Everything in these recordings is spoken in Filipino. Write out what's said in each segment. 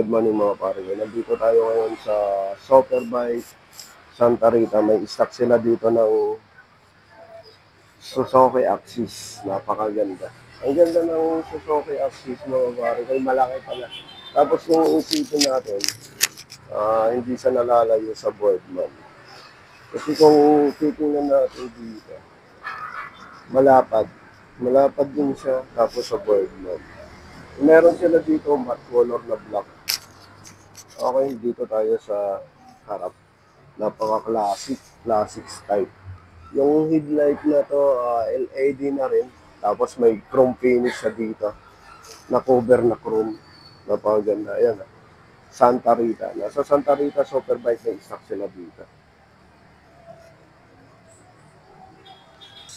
Good morning mga pare. Nandito tayo ngayon sa Superbike Santa Rita. May stock sila dito ng Suzuki Axis. Napakaganda. Ang ganda ng Suzuki Axis mga pare. Kaya malaki pala. Tapos yung isipin natin, hindi siya nalalayo sa Boardman. Kasi kung titingnan natin dito, malapad. Malapad din siya. Tapos sa Boardman. Meron sila dito matte color na black. Okay, dito tayo sa harap. Napaka-classic, classic style. Yung headlight na to, LED na rin. Tapos may chrome finish sa dito. Na cover na chrome. Napakaganda. Ayan. Santa Rita. Nasa Santa Rita Superbike na stock sila dito.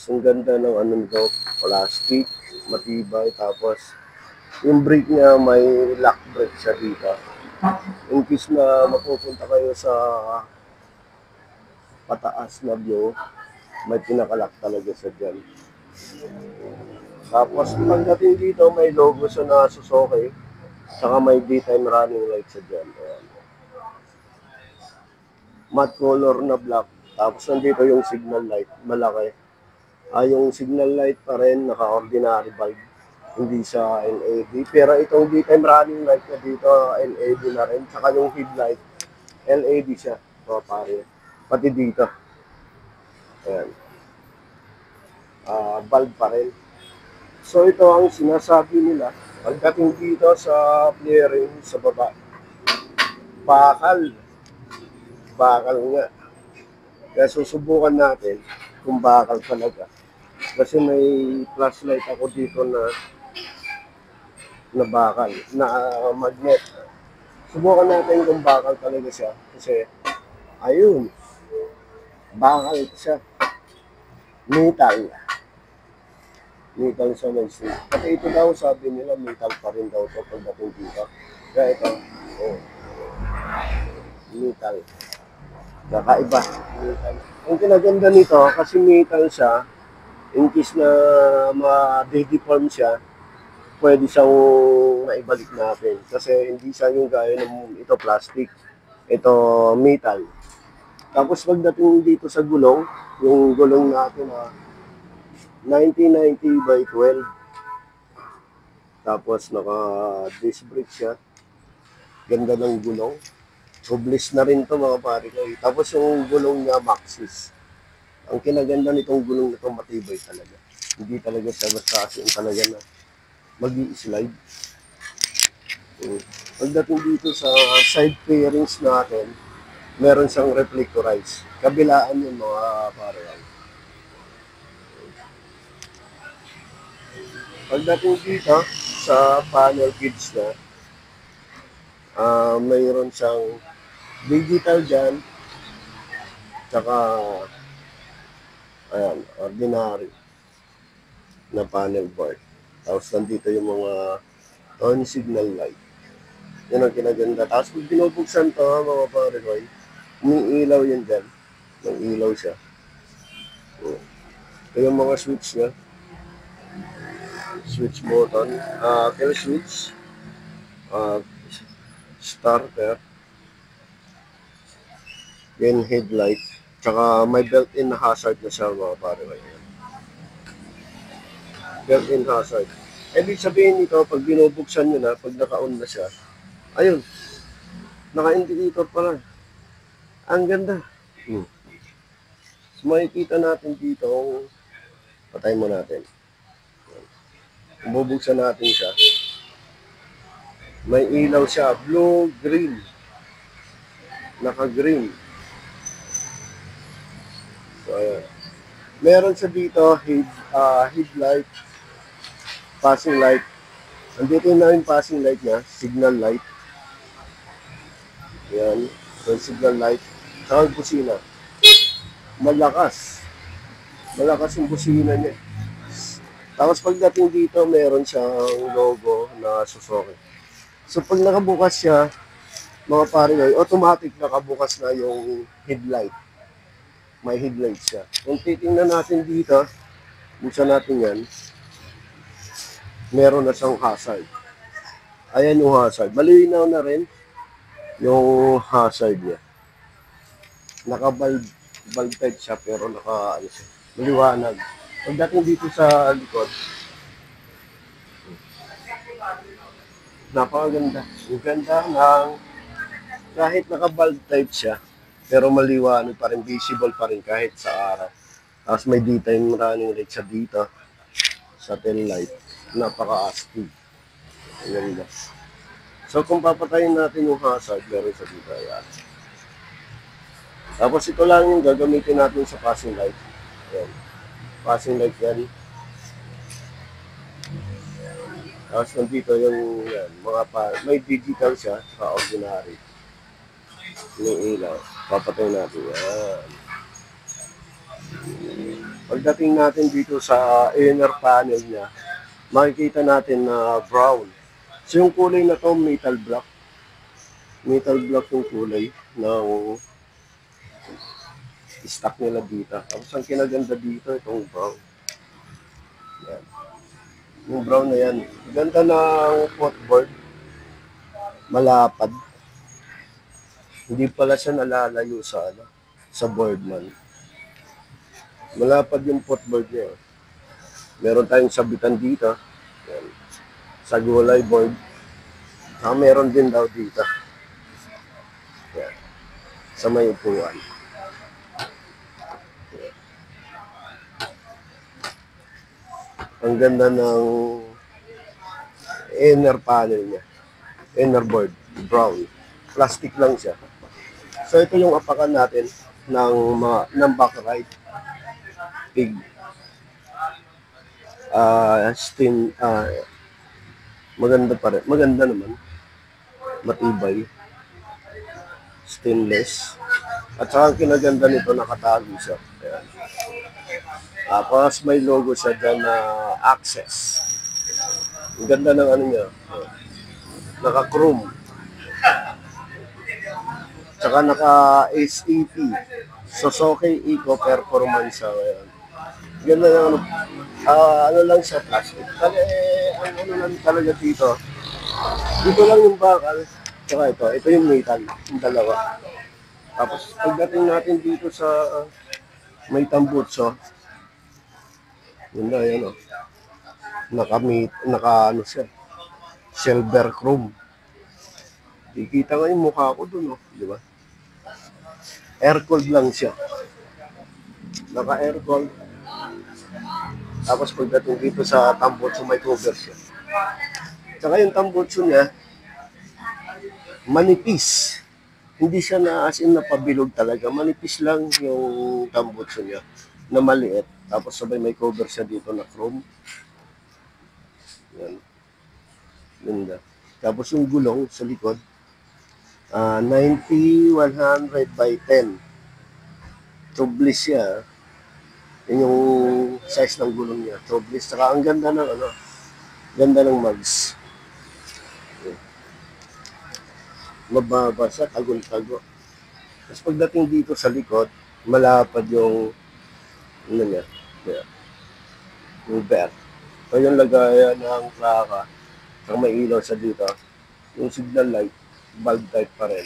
Ang ganda ng ano nito, plastic, matibay. Tapos yung brake niya may lock brake siya dito. In case na mapupunta kayo sa pataas na view, may pinakalak talaga sa dyan. Tapos pagdating dito, may logo siya na Suzuki, saka may daytime running light sa dyan. Ayan. Matte color na black, tapos nandito yung signal light, malaki. Yung signal light pa rin, naka-ordinary bulb. Hindi sa LED. Pero itong daytime running light na dito, LED na rin. Saka yung headlight, LED siya. Mga pare. Pati dito. Ayan. Bulb pa rin. So ito ang sinasabi nila. Pagdating dito sa flaring sa baba, bakal. Bakal nga. Kaya susubukan natin kung bakal talaga. Kasi may flashlight ako dito na bakal, na magnet. Subukan natin kung bakal talaga siya. Kasi, ayun, bakal siya. Metal. Metal siya may sim. Kasi ito daw, sabi nila, metal pa rin daw ito pagdating dito. Kaya ito, metal. Kakaiba, metal. Ang kinaganda nito, kasi metal siya, in case na ma-deform siya, pwede siyang maibalik natin. Kasi hindi siya yung gaya ng ito plastic. Ito metal. Tapos pagdating dito sa gulong, yung gulong natin 1990 by 12. Tapos naka disc brake siya. Ganda ng gulong. Tubeless na rin to mga pare ko. Tapos yung gulong niya Maxxis. Ang kinaganda nitong gulong nito matibay talaga. Hindi talaga siya basta asin talaga na mag-i-slide. Pagdating dito sa side fairings natin, meron siyang reflectorize. Kabilaan yung mga parang. Pagdating dito sa panel gauge na, mayroon siyang digital dyan, tsaka ayan, ordinary na panel board. Tapos nandito yung mga turn signal light. Yan ang kinaganda. Tapos kung binubuksan to mga pare ko, umiilaw yan dyan. Nang ilaw siya. Ito yung mga switch niya. Switch button. Kill switch. Starter. Then headlight. Tsaka may built-in na hazard na siya mga pare ko. Built-in hazard. Ibig sabihin nito, pag binubuksan nyo na, pag naka-on na siya, ayun, naka-indicator pala. Ang ganda. So, makikita natin dito, patay mo natin. Kung bubuksan natin siya, may ilaw siya, blue, green. Naka-green. So, ayan. Meron siya dito, headlight, passing light. Andito na yung passing light niya, signal light. Yan, yung signal light. Saka yung busina. Malakas. Malakas yung busina niya. Tapos pagdating dito, meron siyang logo na Suzuki. So pag nakabukas siya, mga pare, automatic nakabukas na yung headlight. May headlight siya. Kung titingnan natin dito, buksan natin yan, meron na siyang hazard. Ayan yung hazard. Malinaw na rin. yung hazard niya. Naka-valve type siya pero naka ano siya, maliwanag. Pagdating dito sa likod, napakaganda. Ang ganda ng kahit naka-valve type siya, pero maliwanag pa rin, visible pa rin kahit sa araw. Tapos may daytime running light siya dito sa tail light. Napaka-astig. Ang ganda. So kung papatayin natin yung hazard, meron sa dito. Ayan. Tapos ito lang yung gagamitin natin sa passing light. Ayan. Passing light yan. Tapos nandito yung yan, may digital siya sa ordinary. May ilaw. Papatayin natin yan. Pagdating natin dito sa inner panel niya, makikita natin na brown. So yung kulay na to, metal black. Metal black yung kulay ng stock nila dito. Tapos ang kinaganda dito, itong brown. Yan. Yung brown na yan. Ganda ng footboard. Malapad. Hindi pala siya nalalayo sa sa boardman. Malapad yung footboard niya. Meron tayong sabitan dito. Yan. Sa gulay board. Saka meron din daw dito. Yan. Sa may upuan. Yan. Ang ganda ng inner panel niya. Inner board. Brown. Plastic lang siya. So ito yung apakan natin ng backride. Pig. Maganda pa rin. Maganda naman. Matibay. Stainless. At saka ang kinaganda nito, nakatago siya. Ayan. Tapos may logo siya dyan na Access. Ang ganda ng ano niya. Naka-chrome. Tsaka naka-SEP. Suzuki Eco Performance. Ayan. Ganda ng ano lang siya, plastic. Kaya ang ano lang talaga dito, dito lang yung bakal, tsaka ito yung metal, yung dalawa. Tapos pagdating natin dito sa may tambutso, yun na yan naka ano siya, silver chrome. Kikita nga yung mukha ko dun, di ba? Air-cooled lang siya. Naka-air-cooled. Tapos pagdating dito sa tambutso, may cover siya. Tsaka yung tambutso niya, manipis. Hindi siya na as in napabilog talaga. Manipis lang yung tambutso niya na maliit. Tapos sabay may cover siya dito na chrome. Yan. Ganda. Tapos yung gulong sa likod, 90-100 by 10. Tubeless siya. Yun yung size ng gulong niya. Tubeless. Saka ang ganda ng ganda ng mags. Mababa siya, tagol-tago. Tapos pagdating dito sa likod, malapad yung niya. Yung belt. So yung lagayan ng plaka. Saka may ilaw sa dito. Yung signal light, bulb type pa rin.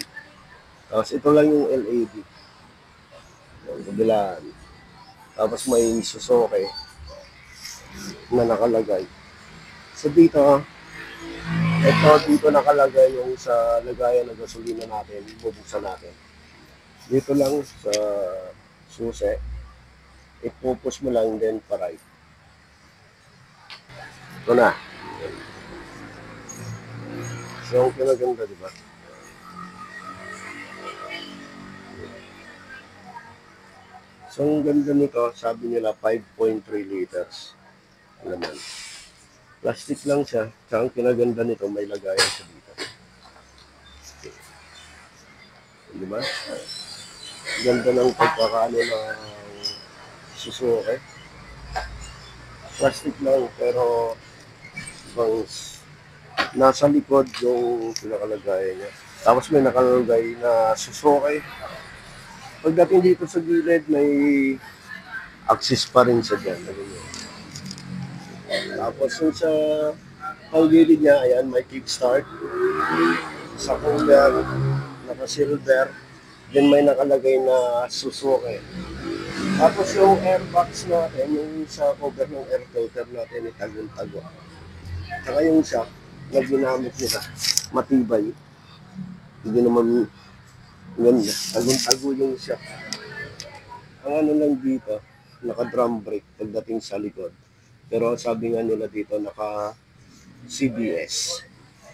Tapos ito lang yung LED. Yung kabilaan. Tapos may Suzuki na nakalagay. So dito, dito nakalagay yung sa lagayan ng gasolina natin, bubuksan natin. Dito lang sa susi, ipupus mo lang din pa right. Ito na. So, ang kinaganda, di ba? So, ang ganda nito, sabi nila 5.3 liters. Laman. Plastic lang siya. Tsaka ang kinaganda nito, may lagayan sa dito. Di ba? Ganda ng pagkakaano ng Suzuki. Plastic lang, pero bang nasa likod yung pinakalagay niya. Tapos may nakalagay na Suzuki. Pagdating dito sa gilid, may axis pa rin siya dyan. Tapos yung sa panggilid niya, ayan, may kickstart. Sa cover, naka-silver, then may nakalagay na Suzuki. Tapos yung airbox natin, yung sa cover ng air filter natin, itagong-tago. Saka yung shock na ginamit nila, matibay. Hindi naman ganda. Tagong-tago yung shock. Ang ano lang dito, naka-drum brake pagdating sa likod. Pero sabi nga nila dito, naka-CBS.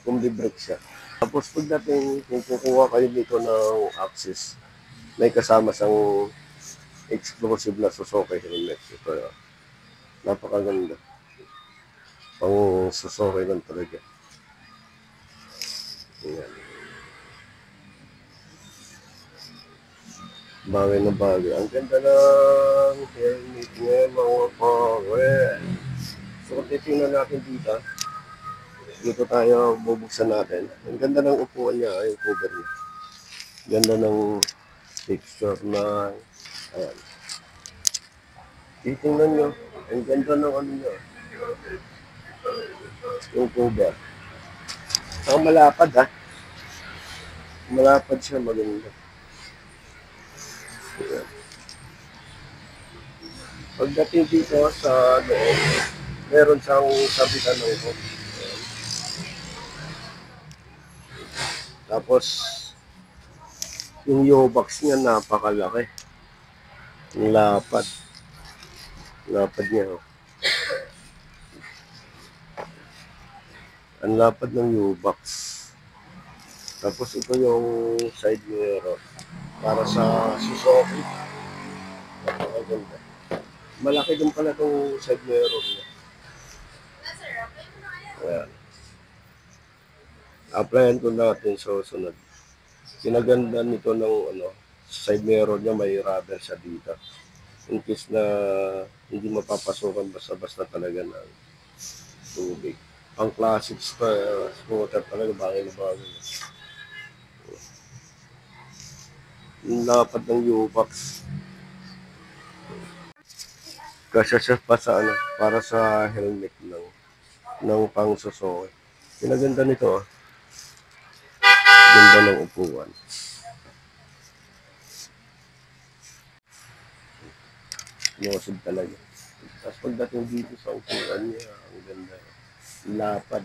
Kumbi-brake siya. Tapos pagdating, kung kukuha kayo dito ng access, may kasama siyang exclusive na Suzuki helmet. Ito yun. Napakaganda. Pang Suzuki lang talaga. Ayan. Bagay na bagay. Ang ganda ng helmet niya, mga pare. So, titingnan natin dito. Dito tayo bubuksan natin. Ang ganda ng upuan niya, yung cover niya. Ganda ng texture na, ayan. Titingnan nyo, ang ganda ng ano niya. Yung cover. Ang malapad ha. Malapad siya, maganda. Ayan. Pagdating dito sa loob, meron siyang sabitan ng hook. Tapos, yung U-box niya napakalaki. Yung lapad. Lapad niya. Oh. Ang lapad ng U-box. Tapos ito yung side mirror. Para sa Suzuki. Napakaganda. Malaki din pala itong side mirror niya. Ayan. Applyan ko natin sa sunod. Kinaganda nito ng ano, side mirror niya, may rubber siya dito. In case na hindi mapapasukan basta-basta talaga ng tubig. Ang classic scooter talaga, bagay na bagay. Yung lapad ng U-box. Kasya siya pa sa ano, para sa helmet ng pang Suzuki. Kinaganda nito, oh. Ganda ng upuan. Lusog talaga. Tapos pagdating dito sa upuan niya, ang ganda. Lapad.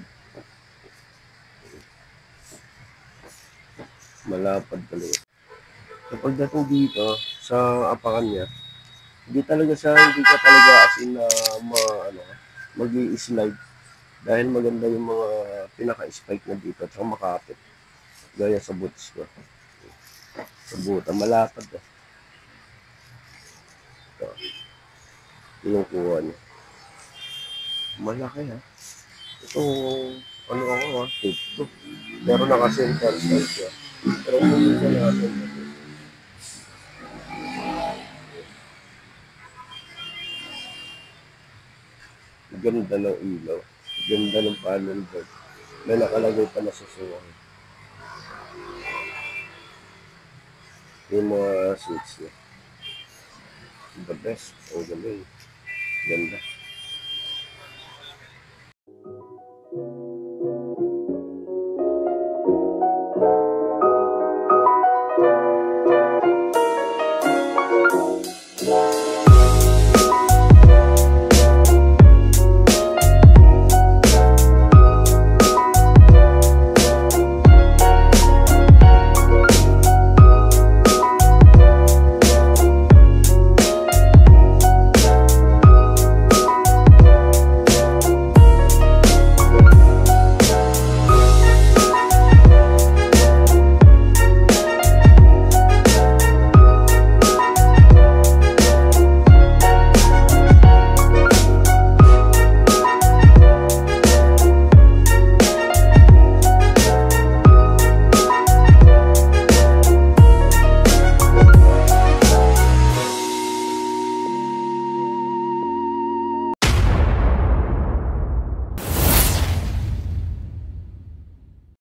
Malapad talaga. So pagdating dito sa apakan niya, hindi ka talaga as in na mag-i-slide. Dahil maganda yung mga pinaka-spike na dito at saka makapit. Gaya sa boots ko. Sa buta, malapad eh. Ito. Yung kuha niya. Malaki ha. Ito, ano ako ha, tape to. Pero naka-center side siya. Pero kung isa natin, ganda ng ilaw. Ganda ng panel board. May nakalagay pa na Suzuki. Yung mga switch niya. The best. Ang galing. Ganda.